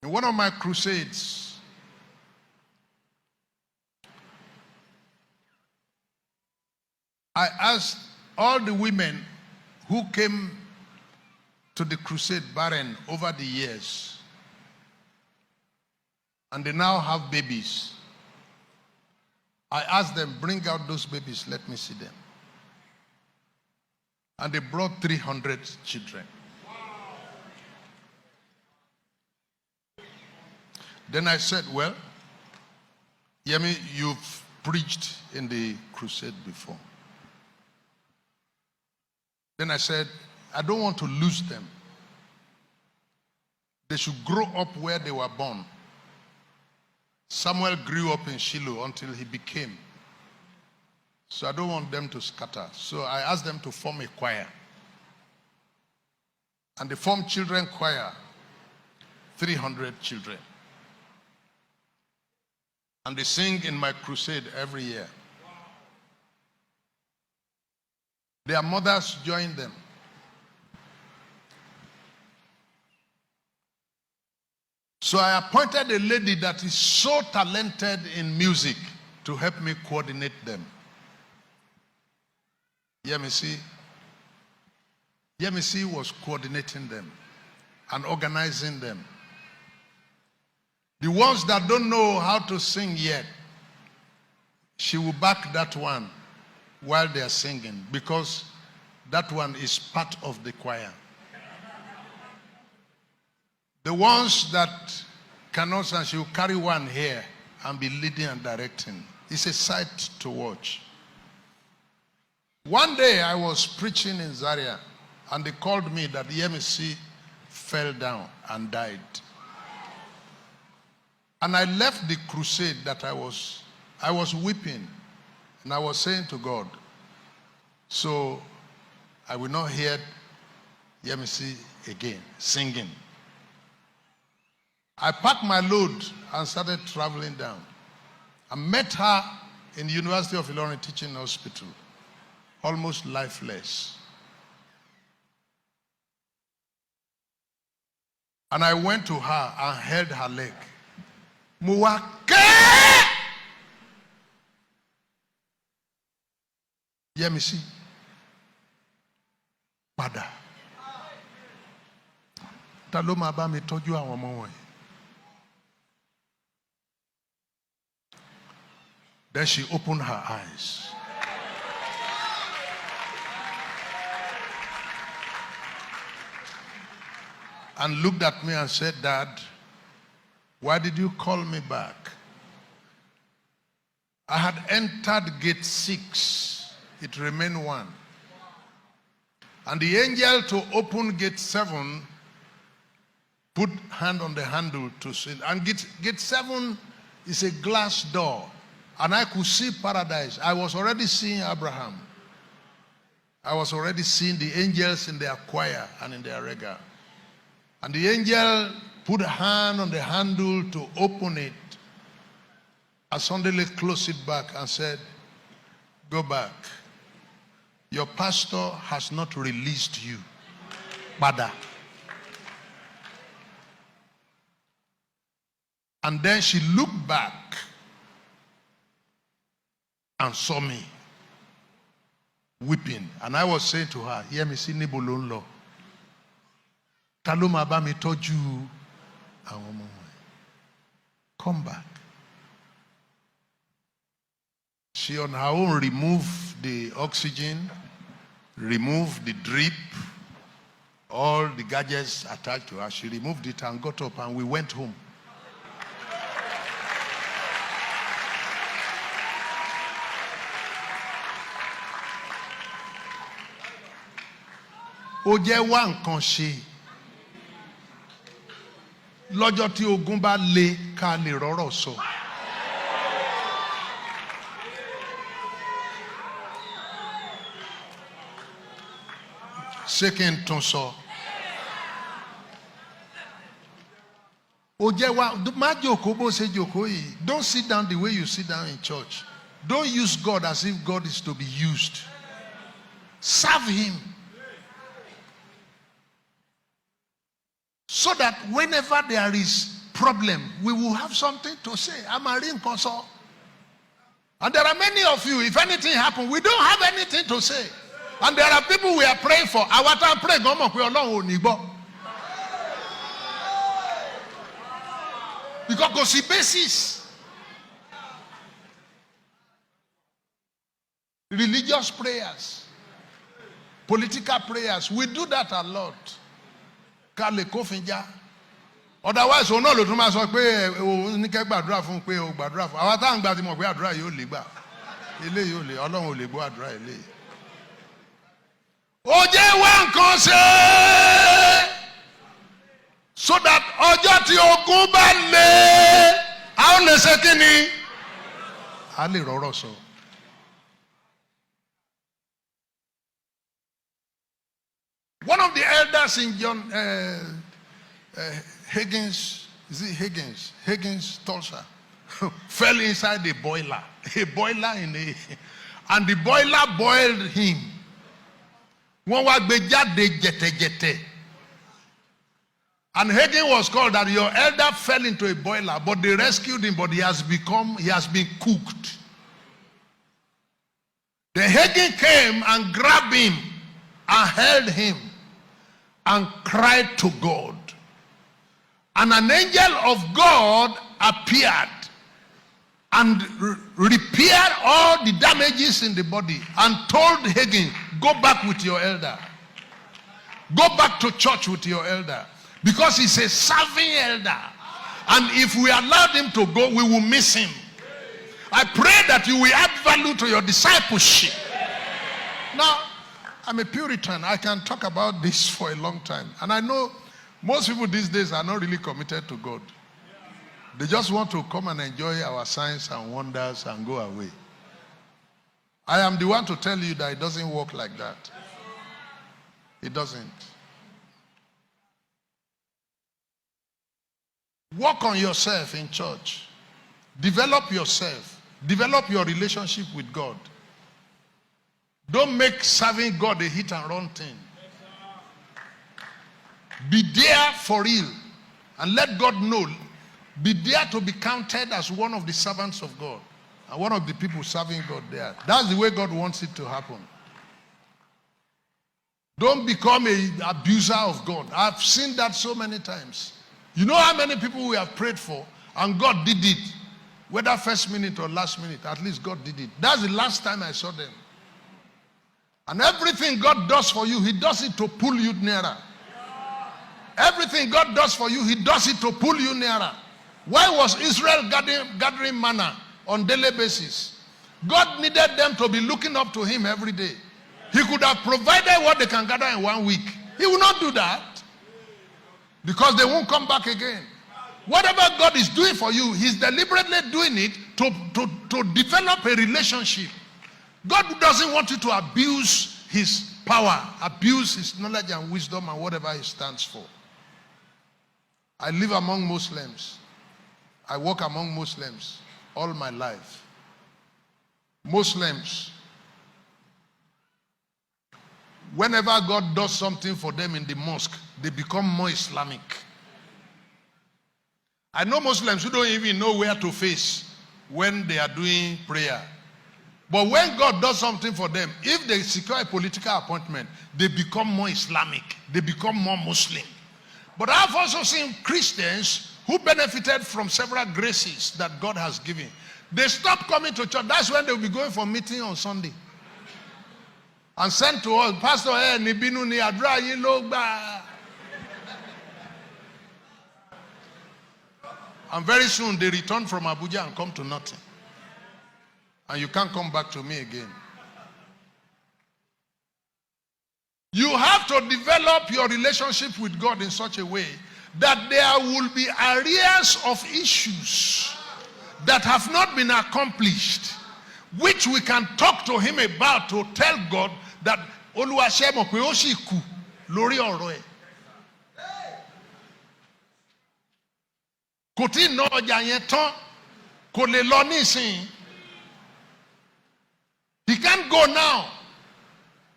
In one of my crusades, I asked all the women who came to the crusade barren over the years, and they now have babies. I asked them, bring out those babies, let me see them. And they brought 300 children. Then I said, well, Yemi, you've preached in the crusade before. Then I said, I don't want to lose them. They should grow up where they were born. Samuel grew up in Shiloh until he became. So I don't want them to scatter. So I asked them to form a choir. And they formed children choir, 300 children. And they sing in my crusade every year. Their mothers join them. So I appointed a lady that is so talented in music to help me coordinate them. Yemisi was coordinating them and organizing them. The ones that don't know how to sing yet, she will back that one while they are singing, because that one is part of the choir. The ones that cannot sing, she will carry one here and be leading and directing. It's a sight to watch. One day I was preaching in Zaria, and they called me that the MEC fell down and died. And I left the crusade that I was weeping, and I was saying to God, so I will not hear Yemisi again singing. I packed my load and started traveling down. I met her in the University of Ilorin Teaching Hospital, almost lifeless. And I went to her and held her leg. Muwake! Yemisi. Padà. Ta ló máa bá mi tọ́jú àwọn ọmọ wọ̀nyí? Then she opened her eyes. And looked at me and said, Dad, why did you call me back? I had entered gate 6. It remained 1. And the angel to open gate 7 put hand on the handle to see. And gate 7 is a glass door. And I could see paradise. I was already seeing Abraham. I was already seeing the angels in their choir and in their regal. And the angel put a hand on the handle to open it. I suddenly closed it back and said, go back. Your pastor has not released you. Bada. And then she looked back and saw me weeping. And I was saying to her, Yemisi níbo ló ń lọ? Ta ló máa bá mi tọ́jú àwọn ọmọ wọ̀nyí? Come back. She on her own removed the oxygen, removed the drip, all the gadgets attached to her. She removed it and got up, and we went home. Ó jẹ́ wá nǹkan ṣe. Lọ́jọ́ tí ogun bá le ká lè rọ́rọ̀ sọ. Ṣé kí n tún sọ? Ó jẹ́ wá, má jókòó bó ṣe jókòó yìí. Don't sit down the way you sit down in church. Don't use God as if God is to be used. Serve Him. So that whenever there is problem, we will have something to say. I'm a ring console. And there are many of you, if anything happens, we don't have anything to say. And there are people we are praying for. Our time pray, because go see basis. Religious prayers, political prayers, we do that a lot. Kale kofinja. Otherwise, we no lo tun ma sọ pé o ní kẹ́ gbàdúrà fún pé o gbàdúrà fún. Àwa tá ń gbà tí mo pé àdúrà yóò lè gbà. Ilé yóò lè, Ọlọ́run ò lè gbọ́ àdúrà ilé. Ó jẹ́ wá nǹkan ṣe. So that ọjọ́ tí ogun bá lé, a ó lè ṣe kí ni? A lè rọ́rọ̀ sọ. One of the elders in John Higgins, is it Higgins? Higgins Tulsa fell inside a boiler and the boiler boiled him. Wọ́n wá gbé jáde jẹ̀tẹ̀jẹ̀tẹ̀. And Higgins was called that your elder fell into a boiler, but they rescued him, but he has been cooked. The Higgins came and grabbed him and held him and cried to God. And an angel of God appeared and repaired all the damages in the body and told Higgins, go back with your elder. Go back to church with your elder. Because he's a serving elder. And if we allowed him to go, we will miss him. I pray that you will add value to your discipleship. Now, I'm a Puritan. I can talk about this for a long time. And I know most people these days are not really committed to God. They just want to come and enjoy our signs and wonders and go away. I am the one to tell you that it doesn't work like that. It doesn't. Work on yourself in church. Develop yourself. Develop your relationship with God. Don't make serving God a hit and run thing. Be there for real. And let God know. Be there to be counted as one of the servants of God. And one of the people serving God there. That's the way God wants it to happen. Don't become an abuser of God. I've seen that so many times. You know how many people we have prayed for and God did it. Whether first minute or last minute, at least God did it. That's the last time I saw them. And everything God does for you, He does it to pull you nearer. Everything God does for you, He does it to pull you nearer. Why was Israel gathering manna on daily basis? God needed them to be looking up to Him every day. He could have provided what they can gather in 1 week. He will not do that because they won't come back again. Whatever God is doing for you, He's deliberately doing it to develop a relationship. God doesn't want you to abuse His power, abuse His knowledge and wisdom and whatever He stands for. I live among Muslims. I work among Muslims all my life. Muslims, whenever God does something for them in the mosque, they become more Islamic. I know Muslims who don't even know where to face when they are doing prayer. But when God does something for them, if they secure a political appointment, they become more Islamic. They become more Muslim. But I've also seen Christians who benefited from several graces that God has given. They stop coming to church. That's when they'll be going for meeting on Sunday. And send to us, Pastor, nibinu ni adra yin lo gba. And very soon they return from Abuja and come to nothing. And you can't come back to me again. You have to develop your relationship with God in such a way that there will be areas of issues that have not been accomplished, which we can talk to Him about to tell God that Oluwasemo pe o si ku lórí ọ̀rọ̀ ẹ̀. Kò tí ná ọjà yẹn tán, kò lè lọ nísìn. He can't go now.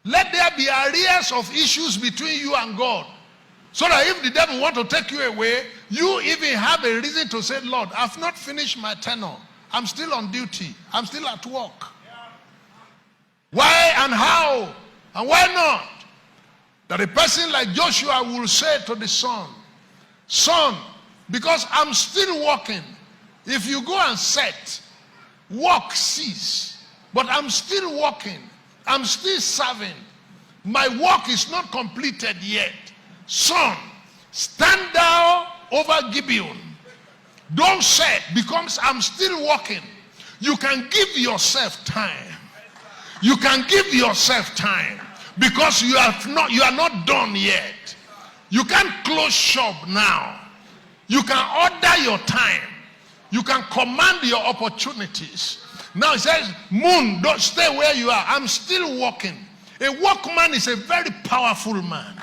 Let there be areas of issues between you and God So that if the devil want to take you away, you even have a reason to say, Lord, I've not finished my tenure. I'm still on duty. I'm still at work. Why and how and why not? That a person like Joshua will say to the son, son, because I'm still working. If you go and set, work cease. But I'm still working. I'm still serving. My work is not completed yet. Son, stand thou over Gibeon. Don't set, because I'm still working. You can give yourself time. You can give yourself time, because you are not done yet. You can't close shop now. You can order your time. You can command your opportunities. Now it says, moon, don't stay where you are. I'm still working. A workman is a very powerful man.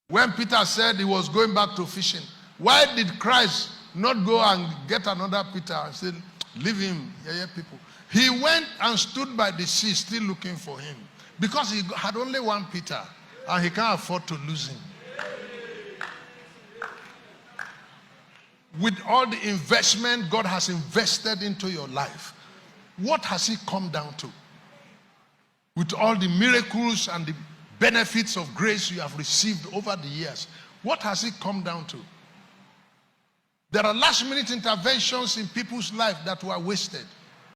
When Peter said he was going back to fishing, why did Christ not go and get another Peter and say, leave him, people? He went and stood by the sea still looking for him, because he had only one Peter and he can't afford to lose him. With all the investment God has invested into your life, what has it come down to? With all the miracles and the benefits of grace you have received over the years, what has it come down to? There are last-minute interventions in people's life that were wasted.